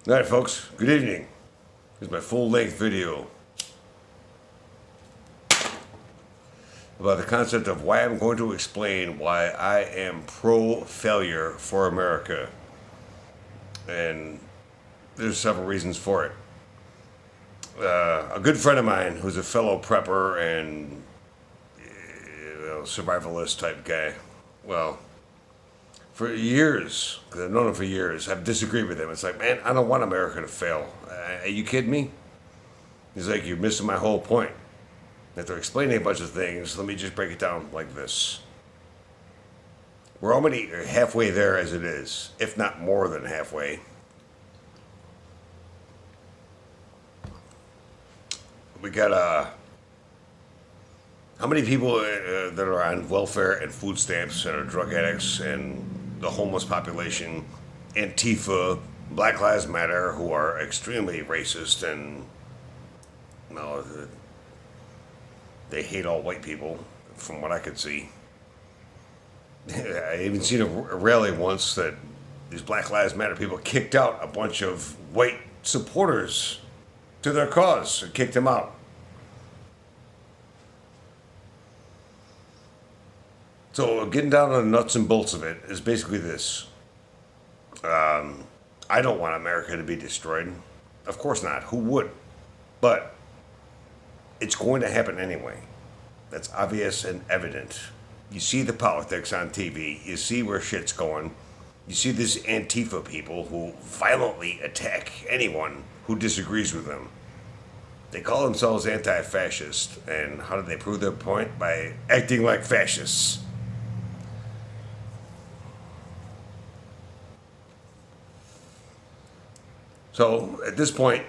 Alright, folks, good evening. This is my full length video about the concept of why I'm going to explain why I am pro failure for America. And there's several reasons for it. A good friend of mine who's a fellow prepper and survivalist type guy, well, for years, because I've known him for years, I've disagreed with him. It's like, man, I don't want America to fail. Are you kidding me? He's like, you're missing my whole point. After explaining a bunch of things, let me just break it down like this. We're already halfway there as it is, if not more than halfway. We got how many people that are on welfare and food stamps and are drug addicts and the homeless population, Antifa, Black Lives Matter, who are extremely racist and well, they hate all white people, from what I could see. I even seen a rally once that these Black Lives Matter people kicked out a bunch of white supporters to their cause and kicked them out. So getting down to the nuts and bolts of it is basically this. I don't want America to be destroyed. Of course not. Who would? But it's going to happen anyway. That's obvious and evident. You see the politics on TV. You see where shit's going. You see these Antifa people who violently attack anyone who disagrees with them. They call themselves anti-fascist. And how do they prove their point? By acting like fascists. So at this point,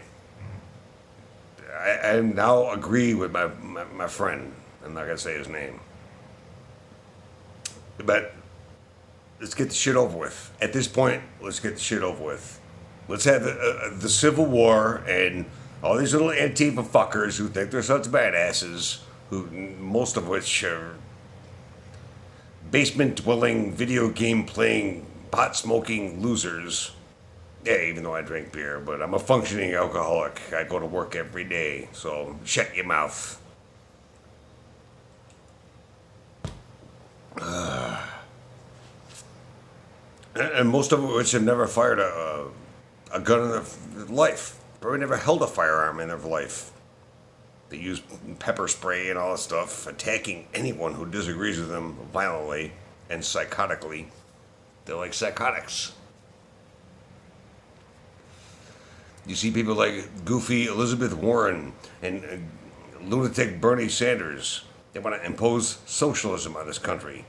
I now agree with my friend. I'm not going to say his name. But let's get the shit over with. At this point, let's get the shit over with. Let's have the Civil War and all these little Antifa fuckers who think they're such badasses, who most of which are basement dwelling, video game playing, pot smoking losers. Yeah, even though I drink beer, but I'm a functioning alcoholic. I go to work every day, so shut your mouth. And most of which have never fired a gun in their life. Probably never held a firearm in their life. They use pepper spray and all that stuff, attacking anyone who disagrees with them violently and psychotically. They're like psychotics. You see people like goofy Elizabeth Warren and lunatic Bernie Sanders. They want to impose socialism on this country.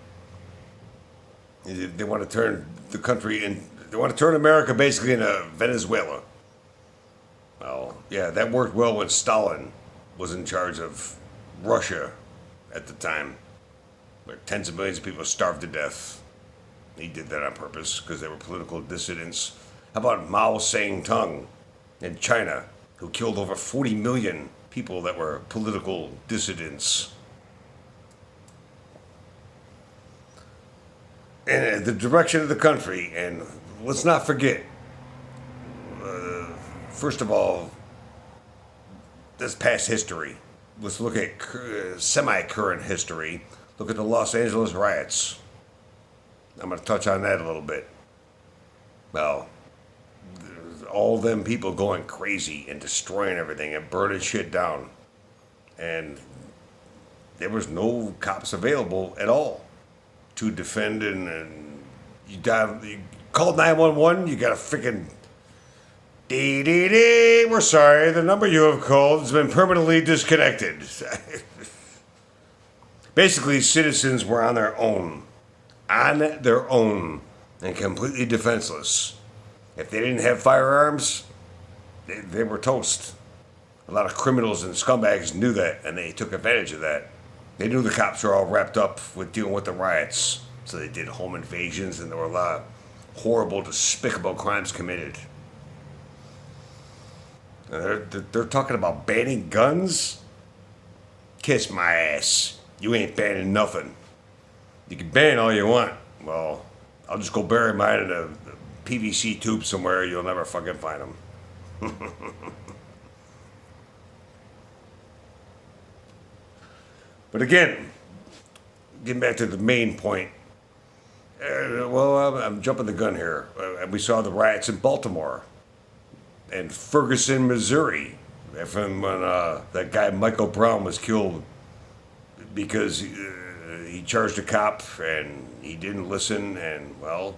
They want to turn the country in. They want to turn America basically into Venezuela. Well, yeah, that worked well when Stalin was in charge of Russia at the time, where tens of millions of people starved to death. He did that on purpose because they were political dissidents. How about Mao Zedong in China, who killed over 40 million people that were political dissidents? And the direction of the country, and let's not forget, first of all, this past history. Let's look at semi-current history. Look at the Los Angeles riots. I'm going to touch on that a little bit. Well, all them people going crazy and destroying everything and burning shit down. And there was no cops available at all to defend and you called 911, you got a freaking dee dee dee, we're sorry, the number you have called has been permanently disconnected. Basically, citizens were on their own, and completely defenseless. If they didn't have firearms, they were toast. A lot of criminals and scumbags knew that, and they took advantage of that. They knew the cops were all wrapped up with dealing with the riots, so they did home invasions, and there were a lot of horrible, despicable crimes committed. And they're talking about banning guns? Kiss my ass. You ain't banning nothing. You can ban all you want. Well, I'll just go bury mine in a PVC tube somewhere. You'll never fucking find them. But again, getting back to the main point, I'm jumping the gun here. We saw the riots in Baltimore and Ferguson, Missouri, from when that guy Michael Brown was killed because he charged a cop and he didn't listen, and well,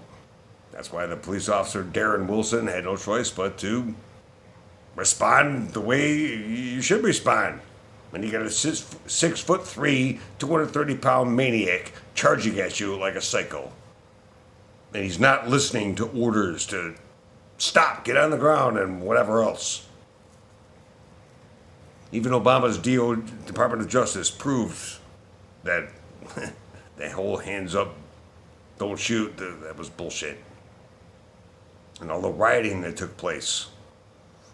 that's why the police officer Darren Wilson had no choice but to respond the way you should respond. When you got a 6'3", 230-pound maniac charging at you like a psycho, and he's not listening to orders to stop, get on the ground, and whatever else. Even Obama's Department of Justice proved that that whole hands up, don't shoot, that was bullshit. And all the rioting that took place.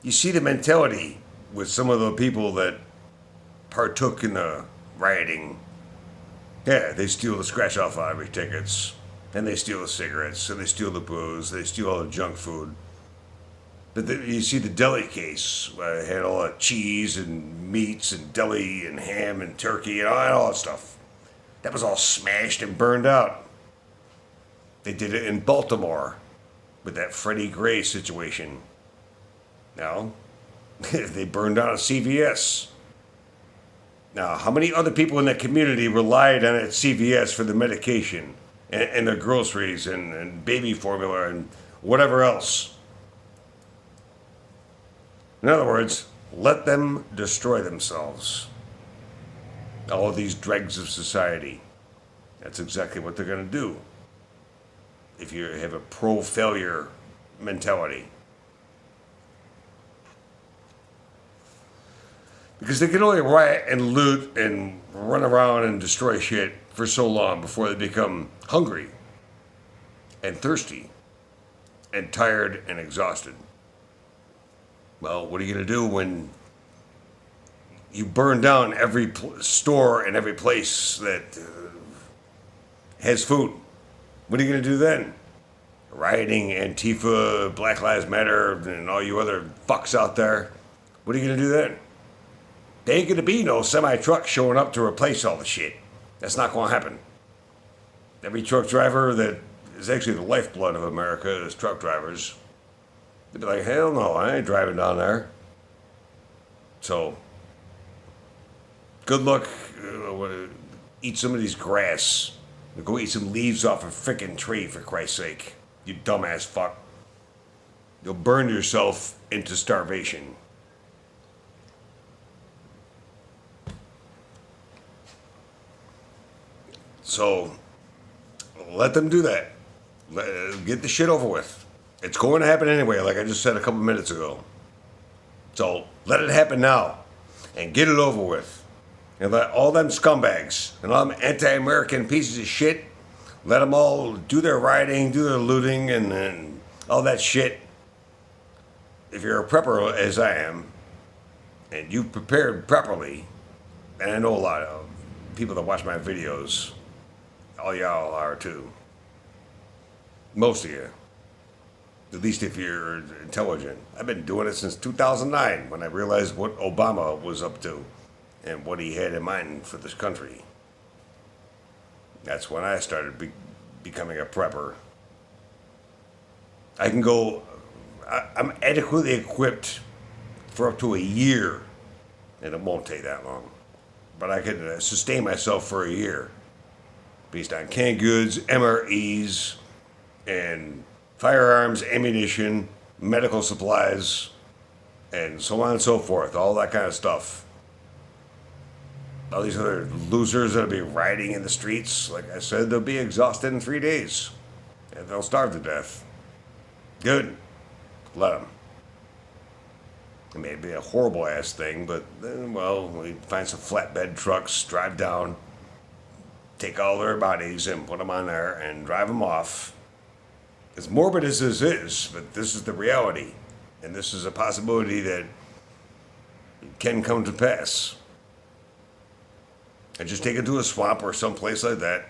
You see the mentality with some of the people that partook in the rioting. Yeah, they steal the scratch off lottery tickets, and they steal the cigarettes, and they steal the booze, they steal all the junk food. But you see the deli case, where they had all that cheese and meats and deli and ham and turkey and all that stuff. That was all smashed and burned out. They did it in Baltimore with that Freddie Gray situation. Now, they burned down a CVS. Now, how many other people in that community relied on that CVS for the medication and the groceries and baby formula and whatever else? In other words, let them destroy themselves. All of these dregs of society. That's exactly what they're going to do if you have a pro-failure mentality. Because they can only riot and loot and run around and destroy shit for so long before they become hungry and thirsty and tired and exhausted. Well, what are you going to do when you burn down every store and every place that has food? What are you going to do then? Rioting, Antifa, Black Lives Matter, and all you other fucks out there. What are you going to do then? There ain't going to be no semi-truck showing up to replace all the shit. That's not going to happen. Every truck driver that is actually the lifeblood of America is truck drivers. They'd be like, hell no, I ain't driving down there. So, good luck. Eat some of these grass. Go eat some leaves off a frickin' tree, for Christ's sake. You dumbass fuck. You'll burn yourself into starvation. So, let them do that. Get the shit over with. It's going to happen anyway, like I just said a couple minutes ago. So, let it happen now. And get it over with. And let all them scumbags and all them anti-American pieces of shit, let them all do their rioting, do their looting, and all that shit. If you're a prepper, as I am, and you've prepared properly, and I know a lot of people that watch my videos, all y'all are too. Most of you. At least if you're intelligent. I've been doing it since 2009 when I realized what Obama was up to and what he had in mind for this country. That's when I started becoming a prepper. I can go, I'm adequately equipped for up to a year, and it won't take that long. But I can sustain myself for a year based on canned goods, MREs, and firearms, ammunition, medical supplies, and so on and so forth, all that kind of stuff. All these other losers that'll be rioting in the streets, like I said, they'll be exhausted in 3 days, and they'll starve to death. Good. Let them. It may be a horrible ass thing, but then, well, we find some flatbed trucks, drive down, take all their bodies and put them on there and drive them off. As morbid as this is, but this is the reality. And this is a possibility that can come to pass. And just take it to a swamp or someplace like that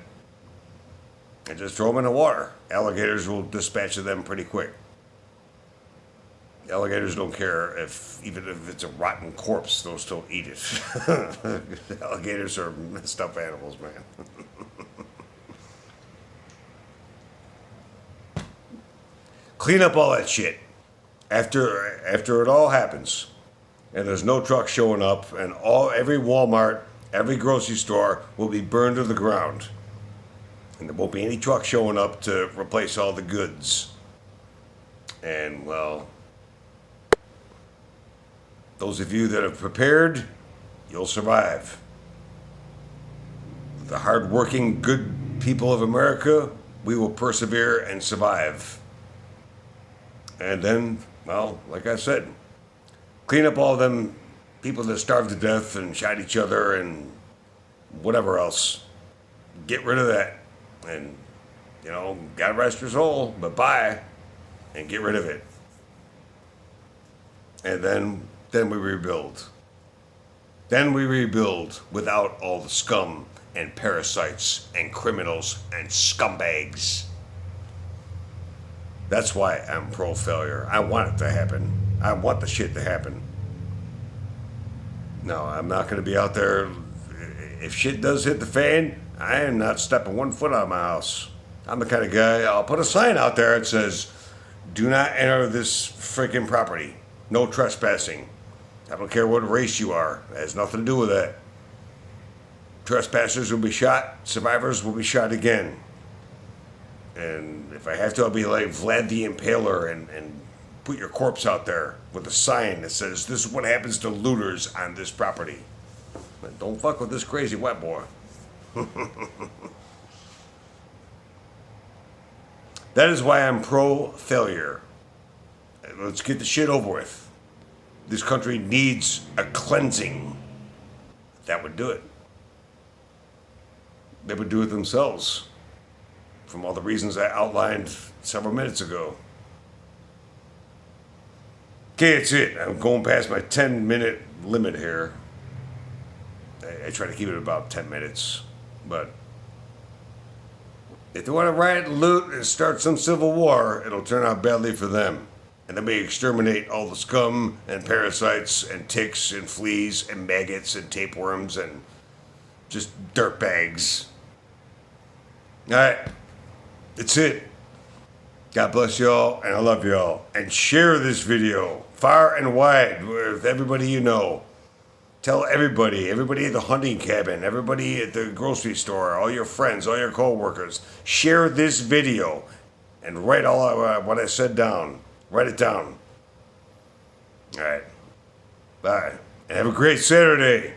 and just throw them in the water. Alligators will dispatch of them pretty quick. Alligators don't care even if it's a rotten corpse, they'll still eat it. Alligators are messed up animals, man. Clean up all that shit after it all happens, and there's no truck showing up, and every Walmart, every grocery store will be burned to the ground, and there won't be any truck showing up to replace all the goods. And well, those of you that have prepared, you'll survive. The hard-working, good people of America, we will persevere and survive. And then, well, like I said, clean up all them people that starved to death and shot each other and whatever else. Get rid of that. And, God rest your soul, but bye. And get rid of it. And then we rebuild. Then we rebuild without all the scum and parasites and criminals and scumbags. That's why I'm pro-failure. I want it to happen. I want the shit to happen. No, I'm not going to be out there. If shit does hit the fan, I am not stepping 1 foot out of my house. I'm the kind of guy, I'll put a sign out there that says, do not enter this freaking property. No trespassing. I don't care what race you are. It has nothing to do with that. Trespassers will be shot. Survivors will be shot again. And if I have to, I'll be like Vlad the Impaler and put your corpse out there with a sign that says, this is what happens to looters on this property. But don't fuck with this crazy white boy. That is why I'm pro-failure. Let's get the shit over with. This country needs a cleansing. That would do it. They would do it themselves. From all the reasons I outlined several minutes ago. Okay, that's it. I'm going past my 10-minute limit here. I try to keep it about 10 minutes. But if they want to riot, loot, and start some civil war, it'll turn out badly for them. And then we exterminate all the scum and parasites and ticks and fleas and maggots and tapeworms and just dirtbags. All right. That's it. God bless y'all, and I love y'all. And share this video far and wide with everybody you know. Tell everybody at the hunting cabin, everybody at the grocery store, all your friends, all your co-workers. Share this video and write all what I said down. Write it down. All right. Bye. And have a great Saturday.